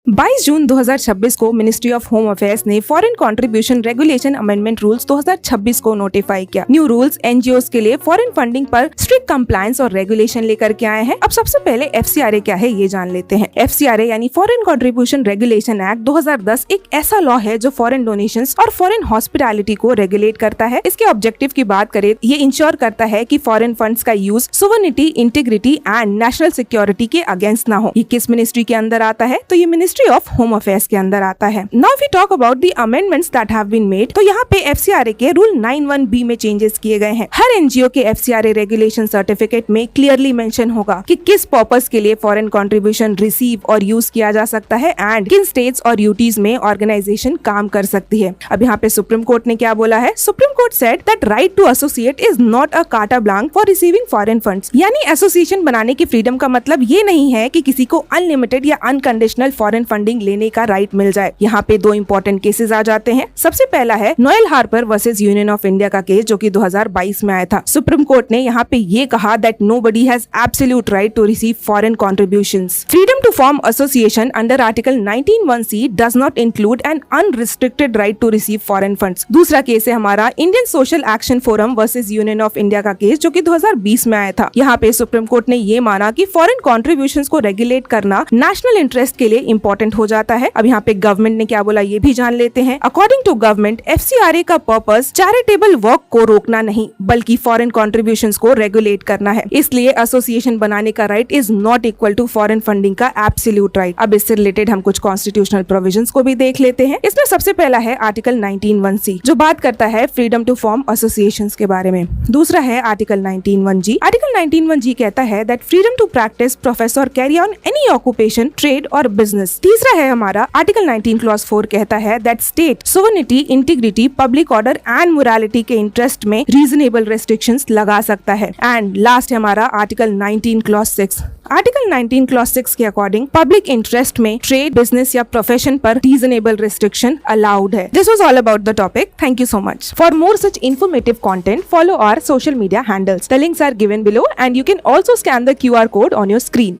22 जून 2026 को ministry of home affairs ने foreign contribution regulation amendment rules 2026 को नोटिफाई किया। न्यू रूल्स एनजीओस के लिए फॉरेन फंडिंग पर स्ट्रिक्ट कंप्लायंस और रेगुलेशन लेकर के आए हैं। अब सबसे पहले एफसीआरए क्या है ये जान लेते हैं। एफसीआरए यानी फॉरेन कंट्रीब्यूशन रेगुलेशन एक्ट 2010 एक ऐसा लॉ है जो फॉरेन डोनेशंस और फॉरेन हॉस्पिटैलिटी को रेगुलेट करता है। इसके ऑब्जेक्टिव की बात करें, ये इंश्योर करता है कि फॉरेन फंड्स का use sovereignty, integrity and national security के अगेंस्ट ना हो। ये किस मिनिस्ट्री के अंदर आता है? तो ये मिनिस्ट्री ऑफ होम अफेयर्स के अंदर आता है। Now we talk about the amendments that have been made. तो यहाँ पे एफसीआरए के रूल 91B में चेंजेस किए गए हैं। हर एनजीओ के एफसीआरए रेगुलेशन सर्टिफिकेट में क्लियरली मेंशन होगा कि किस पर्पस के लिए फॉरेन कंट्रीब्यूशन रिसीव और यूज किया जा सकता है एंड किन स्टेट्स और यूटीज में ऑर्गेनाइजेशन काम कर सकती है। अब यहाँ पे सुप्रीम कोर्ट ने क्या बोला है? Supreme Court said that right to associate is not a carte blanche for receiving foreign funds. यानी एसोसिएशन बनाने की फ्रीडम का मतलब ये नहीं है कि किसी को अनलिमिटेड या अनकंडीशनल फॉरेन फंडिंग लेने का राइट मिल जाए। यहाँ पे दो इंपॉर्टेंट केसेस आ जाते हैं। सबसे पहला है Noel Harper versus Union of India का केस, जो कि 2022 में आया था। सुप्रीम कोर्ट ने यहाँ पे ये कहा that nobody has absolute right to receive foreign contributions. Freedom to form association under article 19(1)(c does not include an unrestricted right to receive foreign funds. दूसरा केस है हमारा Indian Social Action Forum versus Union of India का केस, जो कि 2020 में आया था। यहाँ पे सुप्रीम कोर्ट ने ये माना कि फॉरेन कॉन्ट्रीब्यूशंस को रेगुलेट करना नेशनल इंटरेस्ट के लिए इंपॉर्टेंट हो जाता है। अब यहाँ पे गवर्नमेंट ने क्या बोला ये भी जान लेते हैं। अकॉर्डिंग टू गवर्नमेंट, एफसीआरए का पर्पस चैरिटेबल वर्क को रोकना नहीं बल्कि फॉरेन कॉन्ट्रीब्यूशंस को रेगुलेट करना है। इसलिए एसोसिएशन बनाने का right is not equal to foreign funding का एब्सोल्यूट राइट। अब इससे रिलेटेड हम कुछ कॉन्स्टिट्यूशनल प्रोविजंस को भी देख लेते हैं। इसमें सबसे पहला है आर्टिकल 19(1)(c जो बात करता है फ्रीडम टू फॉर्म एसोसिएशंस के बारे में। दूसरा है आर्टिकल 19(1)(g। आर्टिकल 19(1)(g कहता है that freedom to practise, profess और carry on any occupation, trade और बिजनेस। तीसरा है हमारा आर्टिकल 19 क्लॉज 4 कहता है that state sovereignty, integrity, public order and morality के इंटरेस्ट में रीजनेबल रेस्ट्रिक्शंस लगा सकता है। एंड लास्ट है हमारा आर्टिकल 19 क्लॉज 6। आर्टिकल 19 क्लॉज 6 के अकॉर्डिंग पब्लिक इंटरेस्ट में ट्रेड, बिजनेस या प्रोफेशन पर रीजनेबल रेस्ट्रिक्शन अलाउड है। This was all about the topic. Thank you so much. For more such informative content, follow our social media handles. The links are given below and you can also scan the QR code on your screen.